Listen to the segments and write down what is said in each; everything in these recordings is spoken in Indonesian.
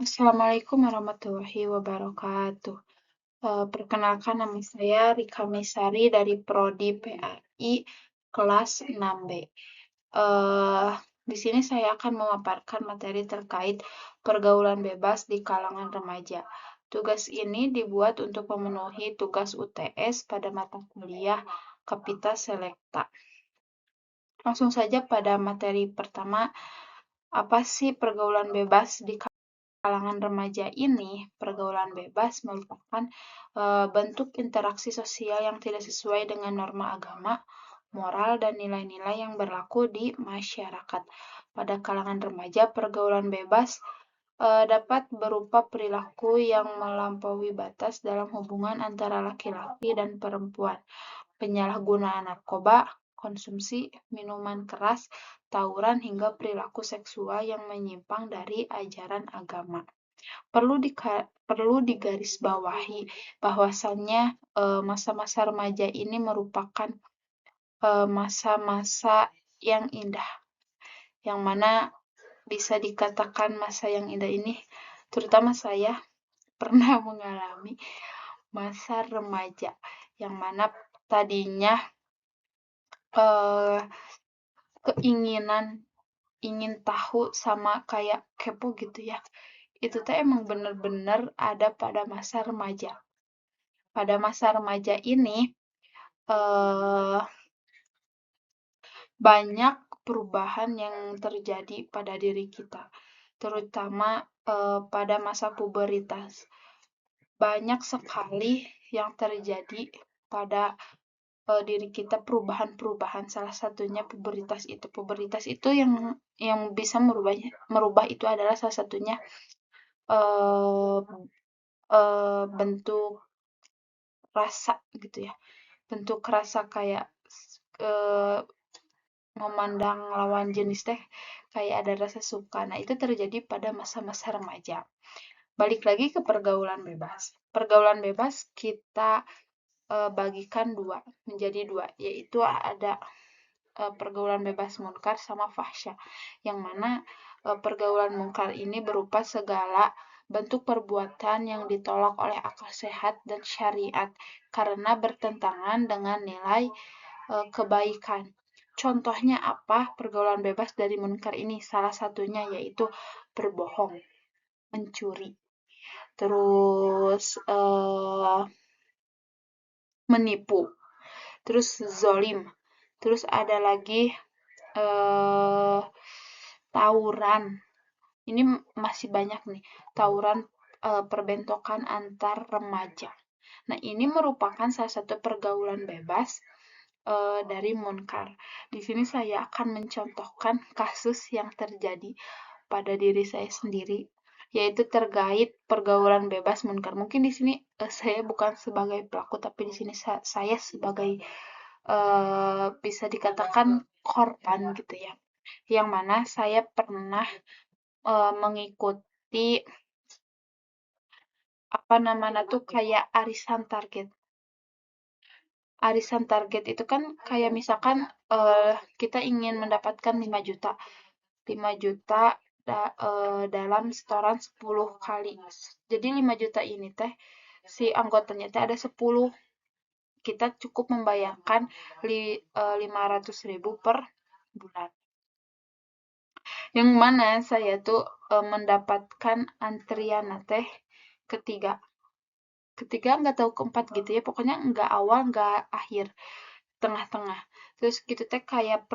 Assalamualaikum warahmatullahi wabarakatuh. Perkenalkan nama saya Rika Mesari dari Prodi PAI kelas 6B. Di sini saya akan memaparkan materi terkait pergaulan bebas di kalangan remaja. Tugas ini dibuat untuk memenuhi tugas UTS pada mata kuliah Kapita Selekta. Langsung saja pada materi pertama, apa sih pergaulan bebas di kalangan remaja ini? Pergaulan bebas merupakan bentuk interaksi sosial yang tidak sesuai dengan norma agama, moral, dan nilai-nilai yang berlaku di masyarakat. Pada kalangan remaja, pergaulan bebas dapat berupa perilaku yang melampaui batas dalam hubungan antara laki-laki dan perempuan, penyalahgunaan narkoba, konsumsi minuman keras, tawuran, hingga perilaku seksual yang menyimpang dari ajaran agama. Perlu digarisbawahi bahwasannya masa-masa remaja ini merupakan masa-masa yang indah, yang mana bisa dikatakan masa yang indah ini, terutama saya pernah mengalami masa remaja, yang mana tadinya keinginan ingin tahu sama kayak kepo gitu ya. Itu teh emang bener-bener ada pada masa remaja. Pada masa remaja ini eh, banyak perubahan yang terjadi pada diri kita, terutama pada masa pubertas. Banyak sekali yang terjadi pada diri kita perubahan-perubahan. Salah satunya pubertas itu. Pubertas itu yang bisa merubah itu adalah salah satunya eh, bentuk rasa gitu ya. Bentuk rasa kayak eh, memandang lawan jenis teh kayak ada rasa suka. Nah, itu terjadi pada masa-masa remaja. Balik lagi ke pergaulan bebas. Pergaulan bebas kita bagikan menjadi dua, yaitu ada pergaulan bebas munkar sama fahsya, yang mana pergaulan munkar ini berupa segala bentuk perbuatan yang ditolak oleh akal sehat dan syariat karena bertentangan dengan nilai kebaikan. Contohnya apa pergaulan bebas dari munkar ini? Salah satunya yaitu berbohong, mencuri, terus menipu, terus zolim, terus ada lagi tawuran. Ini masih banyak nih, tawuran perbentokan antar remaja. Nah, ini merupakan salah satu pergaulan bebas dari munkar. Di sini saya akan mencontohkan kasus yang terjadi pada diri saya sendiri, yaitu terkait pergaulan bebas munkar. Mungkin di sini saya bukan sebagai pelaku, tapi di sini saya sebagai bisa dikatakan korban gitu ya. Yang mana saya pernah mengikuti apa namanya tuh kayak arisan target. Arisan target itu kan kayak misalkan kita ingin mendapatkan 5 juta. 5 juta dalam setoran 10 kali. Jadi 5 juta ini teh si anggotanya teh ada 10. Kita cukup membayarkan 500.000 per bulan. Yang mana saya tuh mendapatkan antrian teh ketiga. Ketiga nggak tahu keempat gitu ya. Pokoknya nggak awal nggak akhir. Tengah-tengah. Terus gitu teh kayak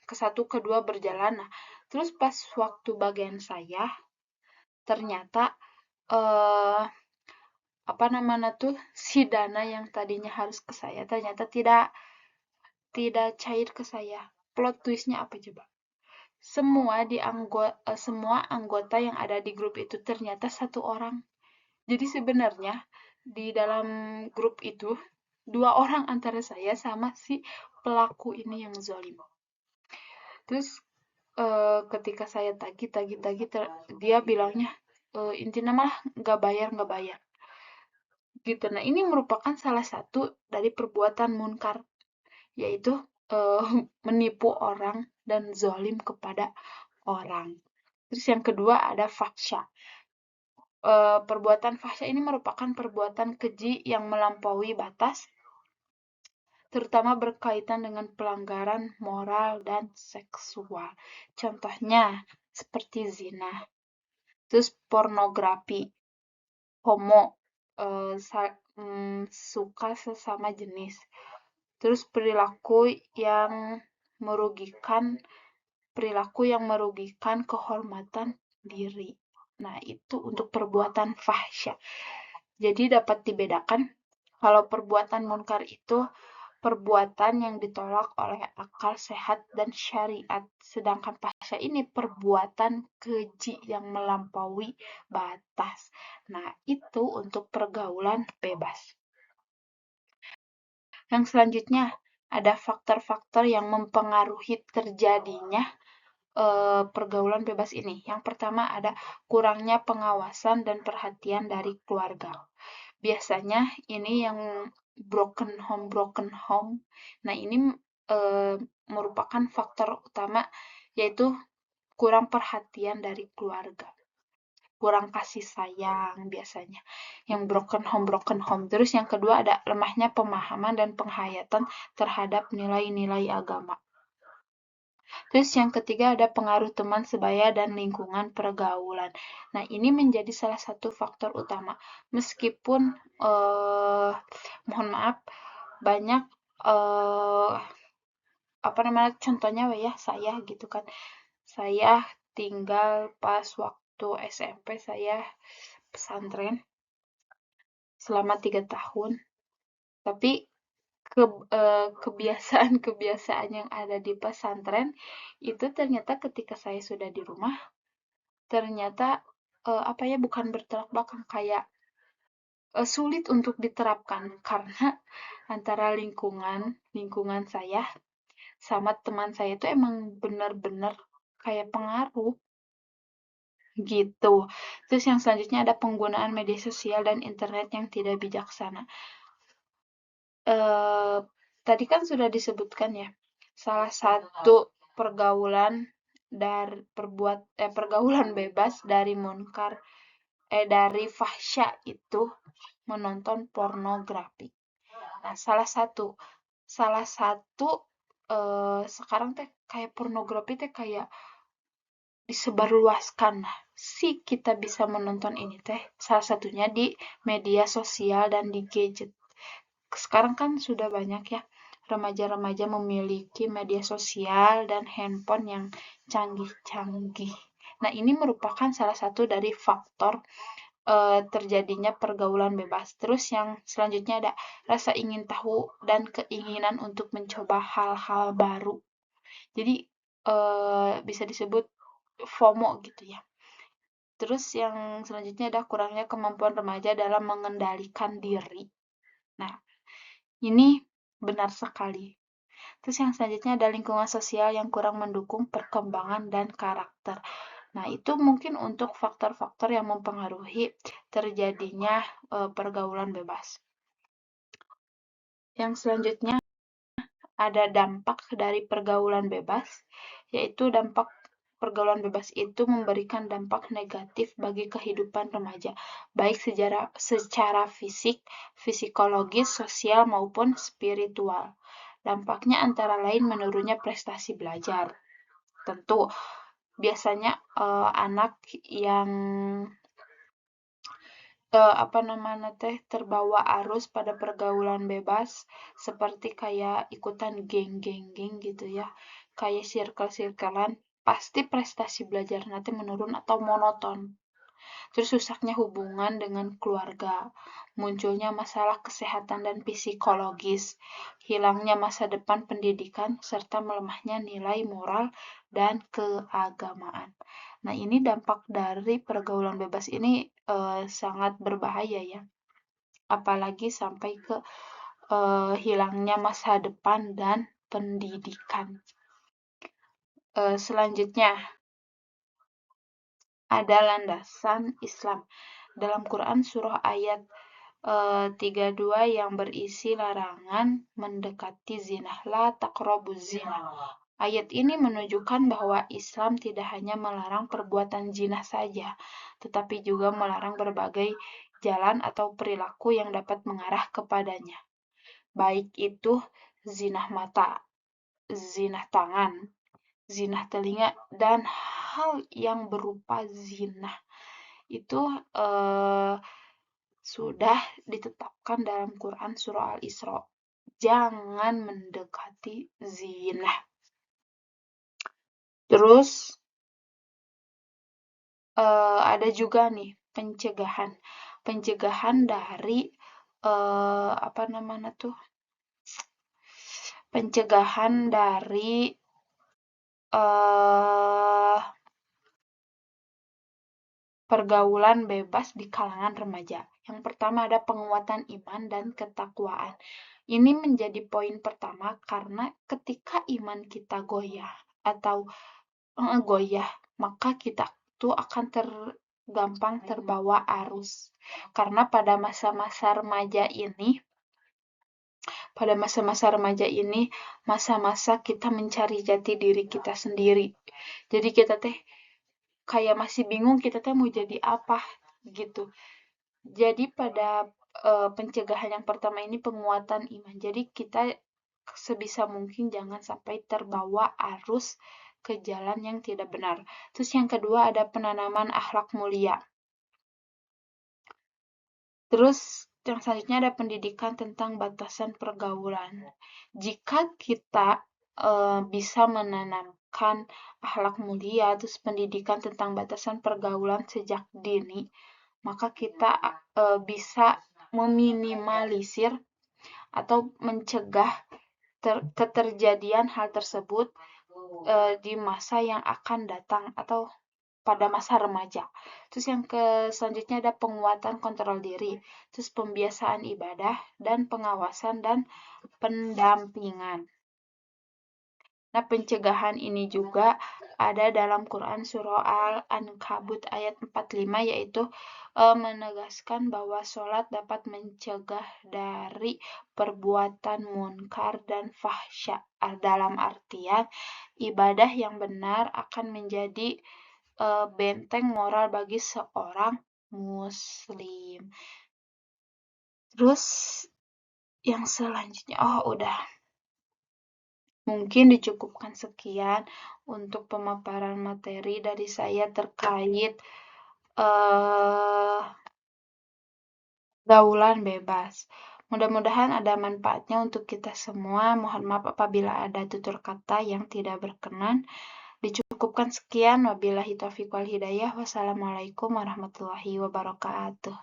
ke satu kedua berjalan. Nah, terus pas waktu bagian saya ternyata eh apa namanya tuh si dana yang tadinya harus ke saya ternyata tidak cair ke saya. Plot twistnya apa coba? Semua anggota yang ada di grup itu ternyata satu orang. Jadi sebenarnya di dalam grup itu 2 orang antara saya sama si pelaku ini yang zalim. Terus ketika saya tagih, dia bilangnya intinya mah nggak bayar gitu. Nah, ini merupakan salah satu dari perbuatan munkar, yaitu menipu orang dan zalim kepada orang. Terus yang kedua ada fahsya. Perbuatan fahsya ini merupakan perbuatan keji yang melampaui batas, terutama berkaitan dengan pelanggaran moral dan seksual. Contohnya seperti zina, terus pornografi, homo, suka sesama jenis, terus perilaku yang merugikan kehormatan diri. Nah, itu untuk perbuatan fahsya. Jadi dapat dibedakan kalau perbuatan munkar itu perbuatan yang ditolak oleh akal sehat dan syariat. Sedangkan fahsya ini perbuatan keji yang melampaui batas. Nah, itu untuk pergaulan bebas. Yang selanjutnya, ada faktor-faktor yang mempengaruhi terjadinya pergaulan bebas ini. Yang pertama ada kurangnya pengawasan dan perhatian dari keluarga. Biasanya ini yang broken home. Nah, ini merupakan faktor utama, yaitu kurang perhatian dari keluarga, kurang kasih sayang biasanya. Yang broken home. Terus yang kedua ada lemahnya pemahaman dan penghayatan terhadap nilai-nilai agama. Terus yang ketiga ada pengaruh teman sebaya dan lingkungan pergaulan. Nah, ini menjadi salah satu faktor utama. Meskipun mohon maaf banyak contohnya ya saya gitu kan. Saya tinggal pas waktu SMP saya pesantren selama 3 tahun. Tapi kebiasaan-kebiasaan yang ada di pesantren itu ternyata ketika saya sudah di rumah ternyata bukan bertolak belakang, kayak sulit untuk diterapkan karena antara lingkungan saya sama teman saya itu emang benar-benar kayak pengaruh gitu. Terus yang selanjutnya ada penggunaan media sosial dan internet yang tidak bijaksana. Tadi kan sudah disebutkan ya, salah satu pergaulan pergaulan bebas dari dari fahsya itu menonton pornografi. Nah, salah satu sekarang teh kayak pornografi teh kayak disebarluaskan. Nah, kita bisa menonton ini teh salah satunya di media sosial dan di gadget. Sekarang kan sudah banyak ya remaja-remaja memiliki media sosial dan handphone yang canggih-canggih. Nah, ini merupakan salah satu dari faktor terjadinya pergaulan bebas. Terus yang selanjutnya ada rasa ingin tahu dan keinginan untuk mencoba hal-hal baru. Jadi bisa disebut FOMO gitu ya. Terus yang selanjutnya ada kurangnya kemampuan remaja dalam mengendalikan diri. Nah, ini benar sekali. Terus yang selanjutnya ada lingkungan sosial yang kurang mendukung perkembangan dan karakter. Nah, itu mungkin untuk faktor-faktor yang mempengaruhi terjadinya pergaulan bebas. Yang selanjutnya ada dampak dari pergaulan bebas, yaitu dampak pergaulan bebas itu memberikan dampak negatif bagi kehidupan remaja, baik secara fisik, psikologis, sosial, maupun spiritual. Dampaknya antara lain menurunnya prestasi belajar. Tentu, biasanya anak yang terbawa arus pada pergaulan bebas seperti kayak ikutan geng-geng gitu ya, kayak circle-circlean, pasti prestasi belajar nanti menurun atau monoton. Terus rusaknya hubungan dengan keluarga, munculnya masalah kesehatan dan psikologis, hilangnya masa depan pendidikan, serta melemahnya nilai moral dan keagamaan. Nah, ini dampak dari pergaulan bebas ini sangat berbahaya ya. Apalagi sampai ke hilangnya masa depan dan pendidikan. Selanjutnya, ada landasan Islam. Dalam Quran surah ayat 32 yang berisi larangan mendekati zina, la taqrabuz zina. Ayat ini menunjukkan bahwa Islam tidak hanya melarang perbuatan zina saja, tetapi juga melarang berbagai jalan atau perilaku yang dapat mengarah kepadanya, baik itu zina mata, zina tangan, zina telinga, dan hal yang berupa zina itu sudah ditetapkan dalam Quran Surah Al-Isra. Jangan mendekati zina. Terus ada juga nih pencegahan. Pencegahan dari apa namanya tuh? Pencegahan dari pergaulan bebas di kalangan remaja. Yang pertama ada penguatan iman dan ketakwaan. Ini menjadi poin pertama karena ketika iman kita goyah atau goyah, maka kita tuh akan gampang terbawa arus. Karena pada masa-masa remaja ini, masa-masa kita mencari jati diri kita sendiri. Jadi kita teh kayak masih bingung kita teh mau jadi apa gitu. Jadi pada pencegahan yang pertama ini penguatan iman. Jadi kita sebisa mungkin jangan sampai terbawa arus ke jalan yang tidak benar. Terus yang kedua ada penanaman akhlak mulia. Terus yang selanjutnya ada pendidikan tentang batasan pergaulan. Jika kita bisa menanamkan akhlak mulia, terus pendidikan tentang batasan pergaulan sejak dini, maka kita bisa meminimalisir atau mencegah keterjadian hal tersebut di masa yang akan datang atau pada masa remaja. Terus yang selanjutnya ada penguatan kontrol diri, terus pembiasaan ibadah dan pengawasan dan pendampingan. Nah, pencegahan ini juga ada dalam Quran Surah Al-Ankabut ayat 45, yaitu menegaskan bahwa sholat dapat mencegah dari perbuatan munkar dan fahsya. Dalam artian, ibadah yang benar akan menjadi benteng moral bagi seorang muslim. Terus yang selanjutnya, udah. Mungkin dicukupkan sekian untuk pemaparan materi dari saya terkait pergaulan bebas. Mudah-mudahan ada manfaatnya untuk kita semua. Mohon maaf apabila ada tutur kata yang tidak berkenan. Dicukupkan sekian. Wabillahi taufiq wal hidayah. Wassalamualaikum warahmatullahi wabarakatuh.